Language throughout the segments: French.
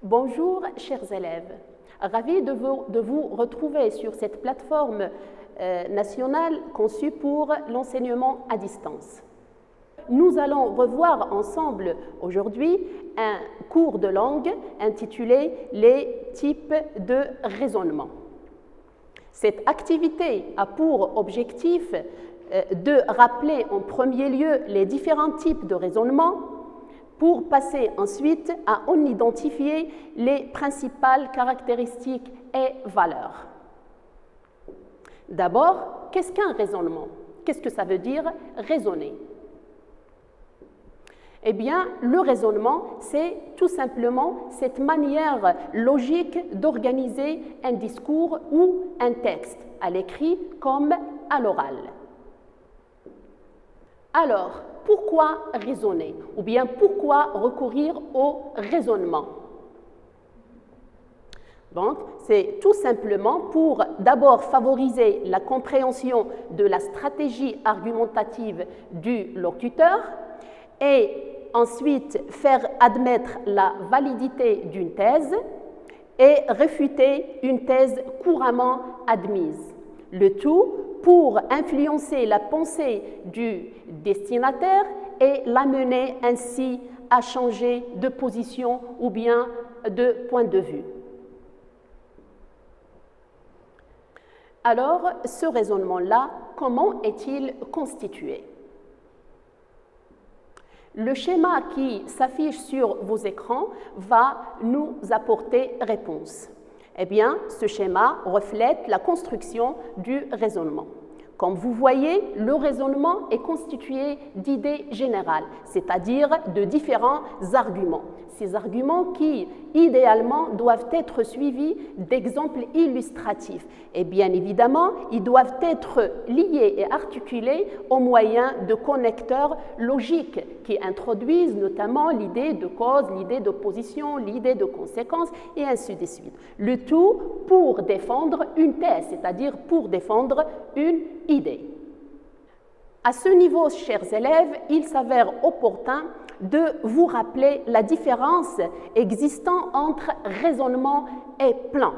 Bonjour, chers élèves. Ravi de vous retrouver sur cette plateforme nationale conçue pour l'enseignement à distance. Nous allons revoir ensemble aujourd'hui un cours de langue intitulé « Les types de raisonnement ». Cette activité a pour objectif de rappeler en premier lieu les différents types de raisonnement pour passer ensuite à en identifier les principales caractéristiques et valeurs. D'abord, qu'est-ce qu'un raisonnement? Qu'est-ce que ça veut dire raisonner? Eh bien, le raisonnement, c'est tout simplement cette manière logique d'organiser un discours ou un texte, à l'écrit comme à l'oral. Alors, pourquoi raisonner? Ou bien pourquoi recourir au raisonnement? Donc, c'est tout simplement pour d'abord favoriser la compréhension de la stratégie argumentative du locuteur et ensuite faire admettre la validité d'une thèse et réfuter une thèse couramment admise. Le tout pour influencer la pensée du destinataire et l'amener ainsi à changer de position ou bien de point de vue. Alors, ce raisonnement-là, comment est-il constitué? Le schéma qui s'affiche sur vos écrans va nous apporter réponse. Eh bien, ce schéma reflète la construction du raisonnement. Comme vous voyez, le raisonnement est constitué d'idées générales, c'est-à-dire de différents arguments. Ces arguments qui, idéalement, doivent être suivis d'exemples illustratifs. Et bien évidemment, ils doivent être liés et articulés au moyen de connecteurs logiques qui introduisent notamment l'idée de cause, l'idée d'opposition, l'idée de conséquence et ainsi de suite. Le tout pour défendre une thèse, c'est-à-dire pour défendre une idée. À ce niveau, chers élèves, il s'avère opportun de vous rappeler la différence existant entre raisonnement et plan.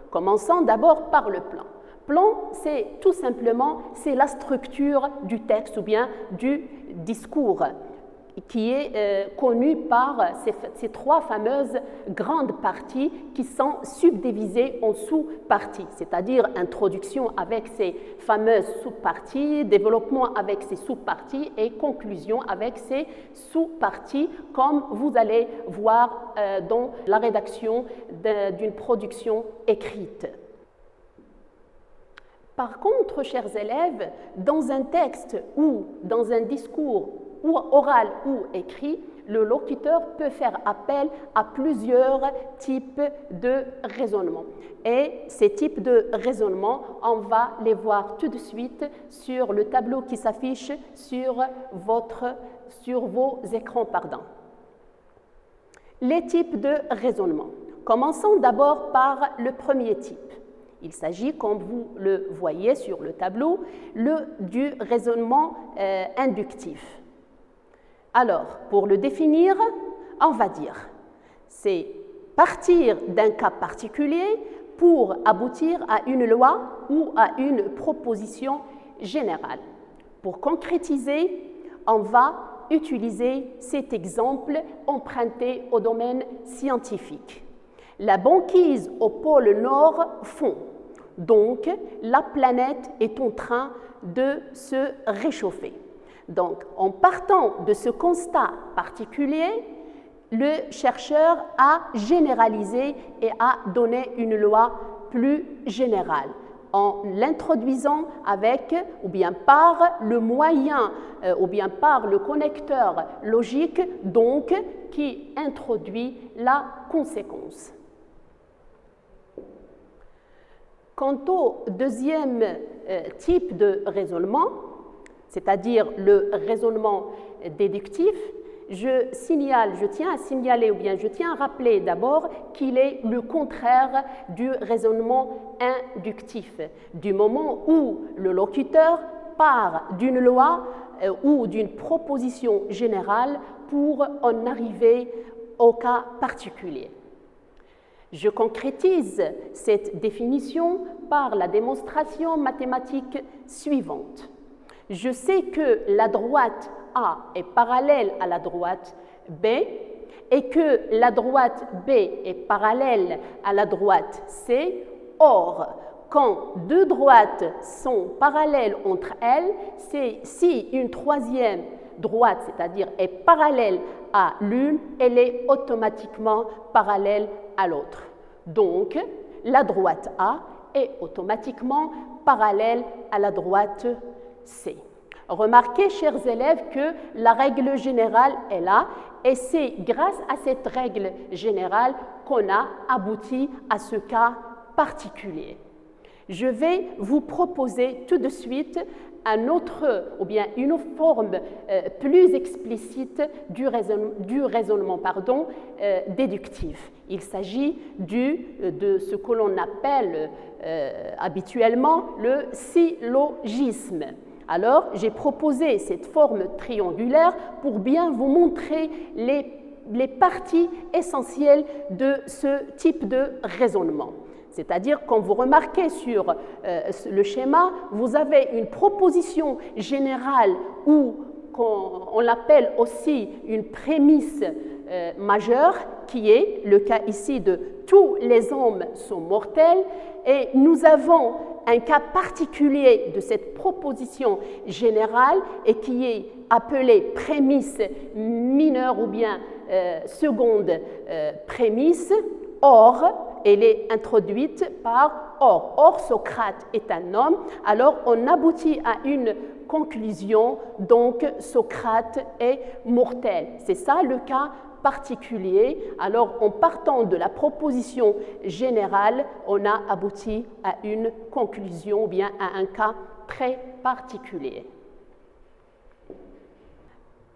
Commençons d'abord par le plan. Plan, c'est tout simplement la structure du texte ou bien du discours qui est connu par ces trois fameuses grandes parties qui sont subdivisées en sous-parties, c'est-à-dire introduction avec ces fameuses sous-parties, développement avec ces sous-parties et conclusion avec ces sous-parties, comme vous allez voir dans la rédaction d'une production écrite. Par contre, chers élèves, dans un texte ou dans un discours ou oral ou écrit, le locuteur peut faire appel à plusieurs types de raisonnement. Et ces types de raisonnement, on va les voir tout de suite sur le tableau qui s'affiche sur vos écrans. Les types de raisonnement. Commençons d'abord par le premier type. Il s'agit, comme vous le voyez sur le tableau, du raisonnement inductif. Alors, pour le définir, on va dire, c'est partir d'un cas particulier pour aboutir à une loi ou à une proposition générale. Pour concrétiser, on va utiliser cet exemple emprunté au domaine scientifique. La banquise au pôle Nord fond, donc la planète est en train de se réchauffer. Donc, en partant de ce constat particulier, le chercheur a généralisé et a donné une loi plus générale en l'introduisant avec ou bien par le moyen ou bien par le connecteur logique donc qui introduit la conséquence. Quant au deuxième type de raisonnement, c'est-à-dire le raisonnement déductif, je tiens à signaler ou bien je tiens à rappeler d'abord qu'il est le contraire du raisonnement inductif, du moment où le locuteur part d'une loi ou d'une proposition générale pour en arriver au cas particulier. Je concrétise cette définition par la démonstration mathématique suivante. Je sais que la droite A est parallèle à la droite B et que la droite B est parallèle à la droite C. Or, quand deux droites sont parallèles entre elles, si une troisième droite, c'est-à-dire est parallèle à l'une, elle est automatiquement parallèle à l'autre. Donc, la droite A est automatiquement parallèle à la droite C. Remarquez, chers élèves, que la règle générale est là et c'est grâce à cette règle générale qu'on a abouti à ce cas particulier. Je vais vous proposer tout de suite une forme plus explicite du raisonnement déductif. Il s'agit de ce que l'on appelle habituellement le syllogisme. Alors, j'ai proposé cette forme triangulaire pour bien vous montrer les parties essentielles de ce type de raisonnement. C'est-à-dire, quand vous remarquez sur le schéma, vous avez une proposition générale ou on l'appelle aussi une prémisse majeure, qui est le cas ici de tous les hommes sont mortels, et nous avons un cas particulier de cette proposition générale et qui est appelée prémisse mineure ou bien seconde prémisse. Or, elle est introduite par or. Or, Socrate est un homme, alors on aboutit à une conclusion, donc Socrate est mortel. C'est ça le cas particulier. Alors, en partant de la proposition générale, on a abouti à une conclusion ou bien à un cas très particulier.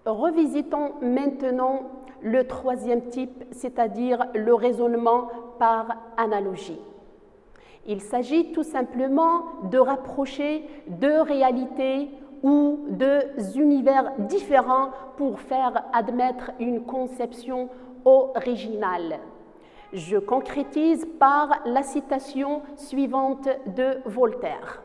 Revisitons maintenant le troisième type, c'est-à-dire le raisonnement par analogie. Il s'agit tout simplement de rapprocher deux réalités ou deux univers différents pour faire admettre une conception originale. Je concrétise par la citation suivante de Voltaire.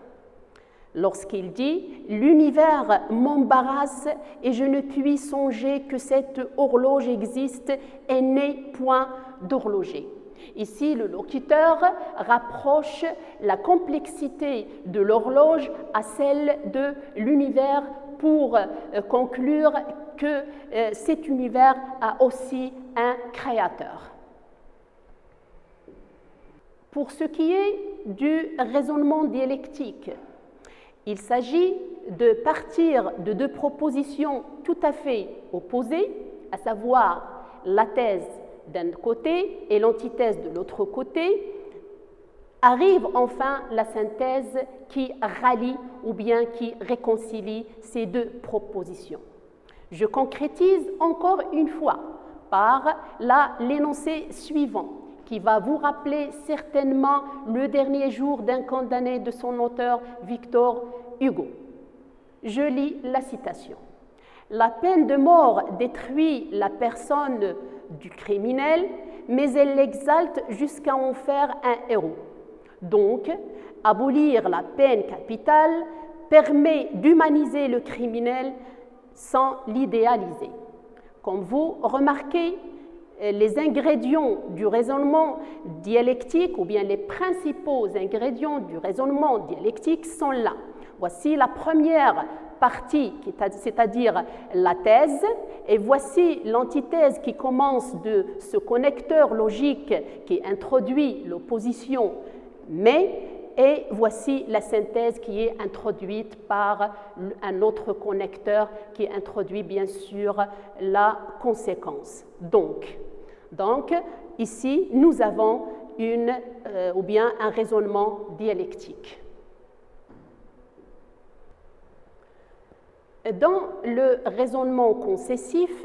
Lorsqu'il dit « L'univers m'embarrasse et je ne puis songer que cette horloge existe et n'est point d'horloger ». Ici, le locuteur rapproche la complexité de l'horloge à celle de l'univers pour conclure que cet univers a aussi un créateur. Pour ce qui est du raisonnement dialectique, il s'agit de partir de deux propositions tout à fait opposées, à savoir la thèse d'un côté et l'antithèse de l'autre côté. Arrive enfin la synthèse qui rallie ou bien qui réconcilie ces deux propositions. Je concrétise encore une fois par l'énoncé suivant, qui va vous rappeler certainement le dernier jour d'un condamné de son auteur Victor Hugo. Je lis la citation. « La peine de mort détruit la personne du criminel, mais elle l'exalte jusqu'à en faire un héros. Donc, abolir la peine capitale permet d'humaniser le criminel sans l'idéaliser. » Comme vous remarquez, les ingrédients du raisonnement dialectique, ou bien les principaux ingrédients du raisonnement dialectique sont là. Voici la première partie, c'est-à-dire la thèse, et voici l'antithèse qui commence de ce connecteur logique qui introduit l'opposition mais, et voici la synthèse qui est introduite par un autre connecteur qui introduit bien sûr la conséquence. Donc ici, nous avons un raisonnement dialectique. Dans le raisonnement concessif,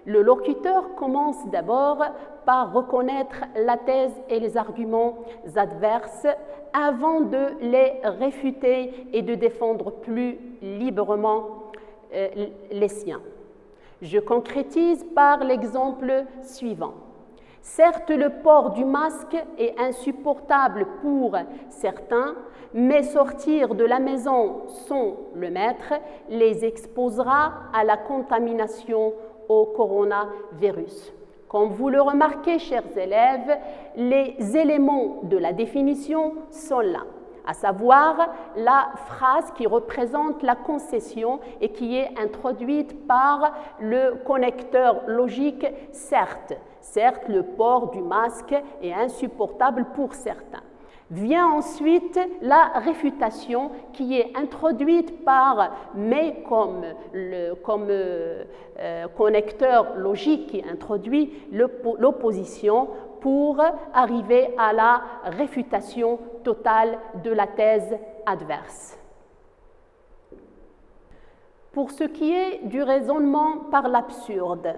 le locuteur commence d'abord par reconnaître la thèse et les arguments adverses avant de les réfuter et de défendre plus librement les siens. Je concrétise par l'exemple suivant. Certes, le port du masque est insupportable pour certains, mais sortir de la maison sans le mettre les exposera à la contamination au coronavirus. Comme vous le remarquez, chers élèves, les éléments de la définition sont là, à savoir la phrase qui représente la concession et qui est introduite par le connecteur logique « certes ». Certes, le port du masque est insupportable pour certains. Vient ensuite la réfutation qui est introduite par mais comme connecteur logique qui introduit l'opposition pour arriver à la réfutation totale de la thèse adverse. Pour ce qui est du raisonnement par l'absurde,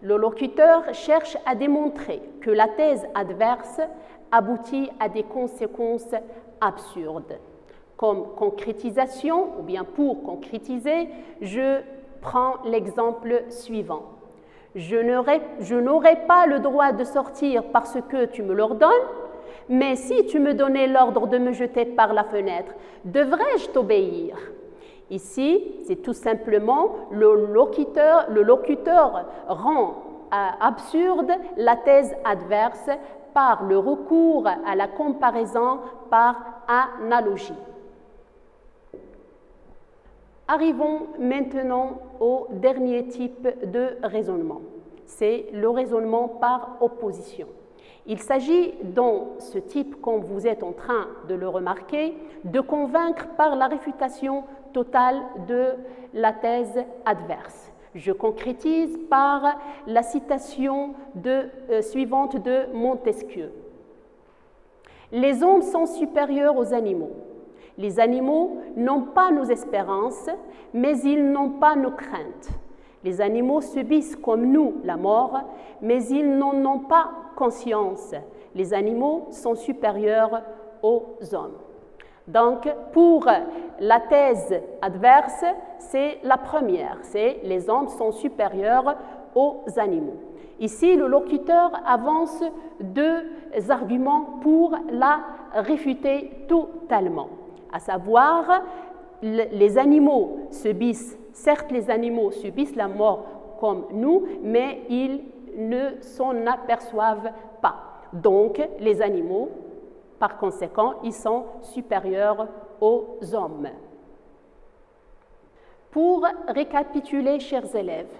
le locuteur cherche à démontrer que la thèse adverse aboutit à des conséquences absurdes. Comme concrétisation, ou bien pour concrétiser, je prends l'exemple suivant. Je n'aurai pas le droit de sortir parce que tu me l'ordonnes, mais si tu me donnais l'ordre de me jeter par la fenêtre, devrais-je t'obéir ? Ici, c'est tout simplement le locuteur rend absurde la thèse adverse par le recours à la comparaison par analogie. Arrivons maintenant au dernier type de raisonnement. C'est le raisonnement par opposition. Il s'agit dans ce type, comme vous êtes en train de le remarquer, de convaincre par la réfutation totale de la thèse adverse. Je concrétise par la citation suivante de Montesquieu. Les hommes sont supérieurs aux animaux. Les animaux n'ont pas nos espérances, mais ils n'ont pas nos craintes. Les animaux subissent comme nous la mort, mais ils n'en ont pas conscience. Les animaux sont supérieurs aux hommes. Donc, pour la thèse adverse, c'est la première, c'est les hommes sont supérieurs aux animaux. Ici, le locuteur avance deux arguments pour la réfuter totalement, à savoir, les animaux subissent, certes les animaux subissent la mort comme nous, mais ils ne s'en aperçoivent pas. Donc, les animaux, par conséquent, ils sont supérieurs aux hommes. Pour récapituler, chers élèves,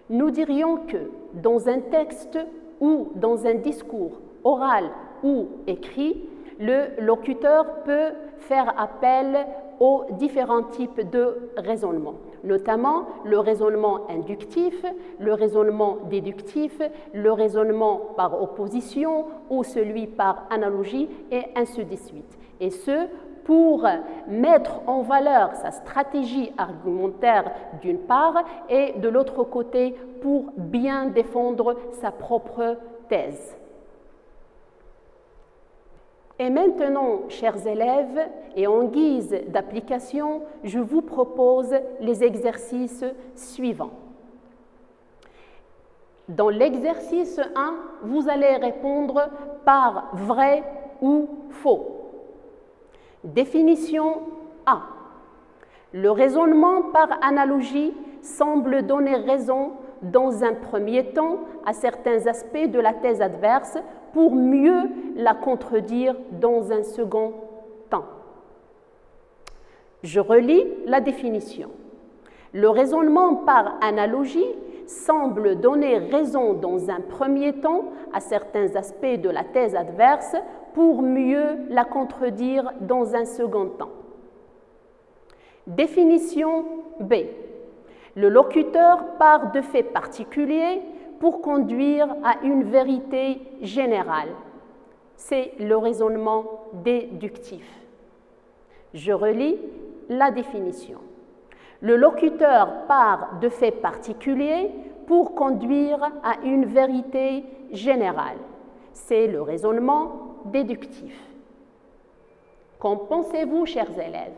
nous dirions que dans un texte ou dans un discours oral ou écrit, le locuteur peut faire appel aux différents types de raisonnement, notamment le raisonnement inductif, le raisonnement déductif, le raisonnement par opposition ou celui par analogie et ainsi de suite. Et ce, pour mettre en valeur sa stratégie argumentaire d'une part et de l'autre côté pour bien défendre sa propre thèse. Et maintenant, chers élèves, et en guise d'application, je vous propose les exercices suivants. Dans l'exercice 1, vous allez répondre par vrai ou faux. Définition A. Le raisonnement par analogie semble donner raison dans un premier temps à certains aspects de la thèse adverse pour mieux la contredire dans un second temps. Je relis la définition. Le raisonnement par analogie semble donner raison dans un premier temps à certains aspects de la thèse adverse pour mieux la contredire dans un second temps. Définition B. Le locuteur part de faits particuliers pour conduire à une vérité générale. C'est le raisonnement déductif. Je relis la définition. Le locuteur part de faits particuliers pour conduire à une vérité générale. C'est le raisonnement déductif. Qu'en pensez-vous, chers élèves?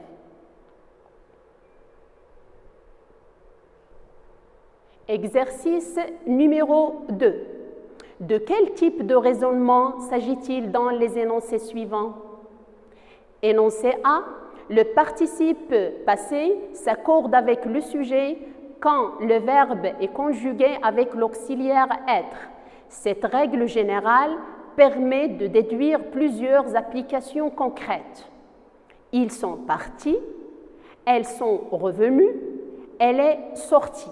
Exercice numéro 2. De quel type de raisonnement s'agit-il dans les énoncés suivants? Énoncé A, le participe passé s'accorde avec le sujet quand le verbe est conjugué avec l'auxiliaire être. Cette règle générale permet de déduire plusieurs applications concrètes. Ils sont partis, elles sont revenues, elle est sortie.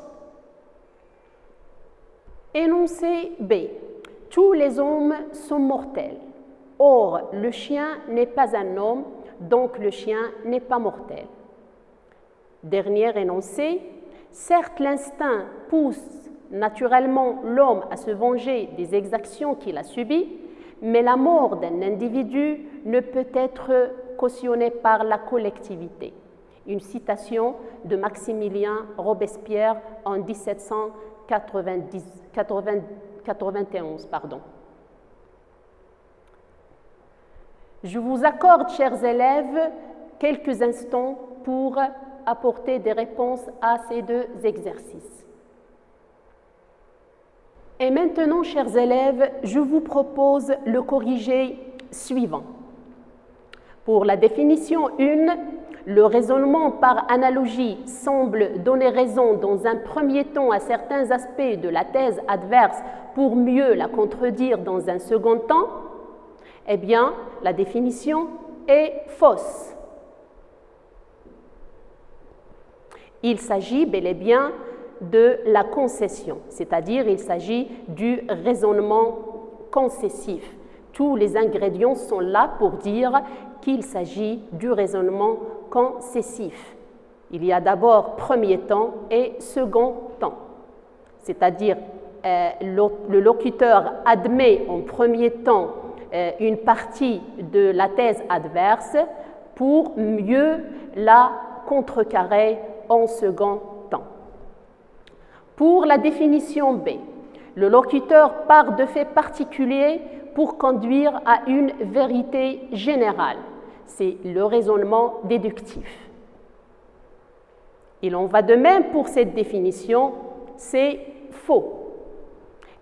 Énoncé B. Tous les hommes sont mortels. Or, le chien n'est pas un homme, donc le chien n'est pas mortel. Dernier énoncé. Certes, l'instinct pousse naturellement l'homme à se venger des exactions qu'il a subies, mais la mort d'un individu ne peut être cautionnée par la collectivité. Une citation de Maximilien Robespierre en 1791. Je vous accorde, chers élèves, quelques instants pour apporter des réponses à ces deux exercices. Et maintenant, chers élèves, je vous propose le corrigé suivant. Pour la définition 1, le raisonnement par analogie semble donner raison dans un premier temps à certains aspects de la thèse adverse pour mieux la contredire dans un second temps. Eh bien, la définition est fausse. Il s'agit bel et bien de la concession, c'est-à-dire il s'agit du raisonnement concessif. Tous les ingrédients sont là pour dire qu'il s'agit du raisonnement concessif. Il y a d'abord premier temps et second temps, c'est-à-dire le locuteur admet en premier temps une partie de la thèse adverse pour mieux la contrecarrer en second temps. Pour la définition B, le locuteur part de faits particuliers pour conduire à une vérité générale. C'est le raisonnement déductif. Il en va de même pour cette définition, c'est faux.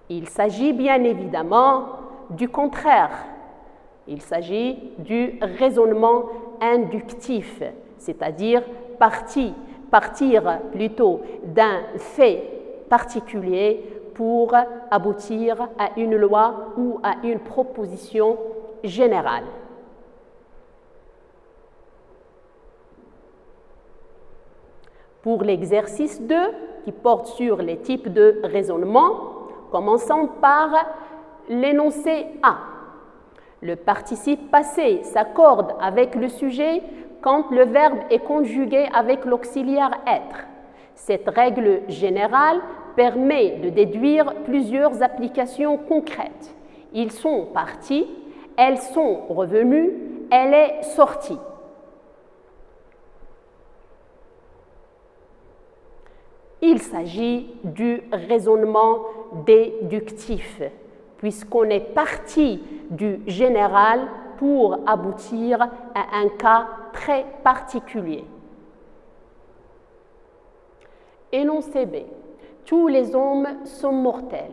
Il s'agit bien évidemment du contraire. Il s'agit du raisonnement inductif, c'est-à-dire partir plutôt d'un fait particulier pour aboutir à une loi ou à une proposition générale. Pour l'exercice 2, qui porte sur les types de raisonnement, commençons par l'énoncé A. Le participe passé s'accorde avec le sujet quand le verbe est conjugué avec l'auxiliaire être. Cette règle générale permet de déduire plusieurs applications concrètes. Ils sont partis, elles sont revenues, elle est sortie. Il s'agit du raisonnement déductif, puisqu'on est parti du général pour aboutir à un cas très particulier. Énoncé B. Tous les hommes sont mortels.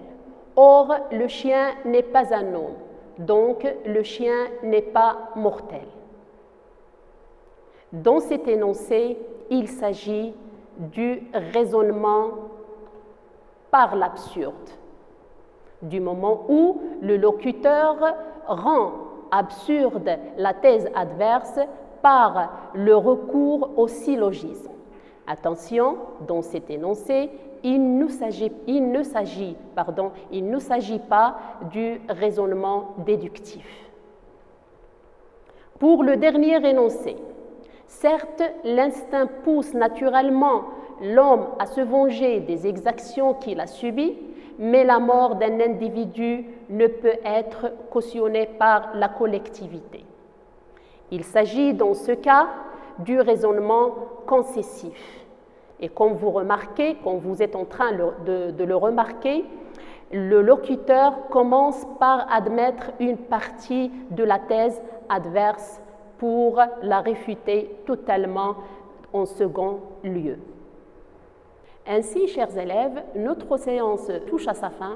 Or, le chien n'est pas un homme, donc le chien n'est pas mortel. Dans cet énoncé, il s'agit du raisonnement par l'absurde, du moment où le locuteur rend absurde la thèse adverse par le recours au syllogisme. Attention, dans cet énoncé, il ne s'agit pas du raisonnement déductif. Pour le dernier énoncé, certes, l'instinct pousse naturellement l'homme à se venger des exactions qu'il a subies, mais la mort d'un individu ne peut être cautionnée par la collectivité. Il s'agit dans ce cas du raisonnement concessif. Et comme vous remarquez, comme vous êtes en train de le remarquer, le locuteur commence par admettre une partie de la thèse adverse pour la réfuter totalement en second lieu. Ainsi, chers élèves, notre séance touche à sa fin.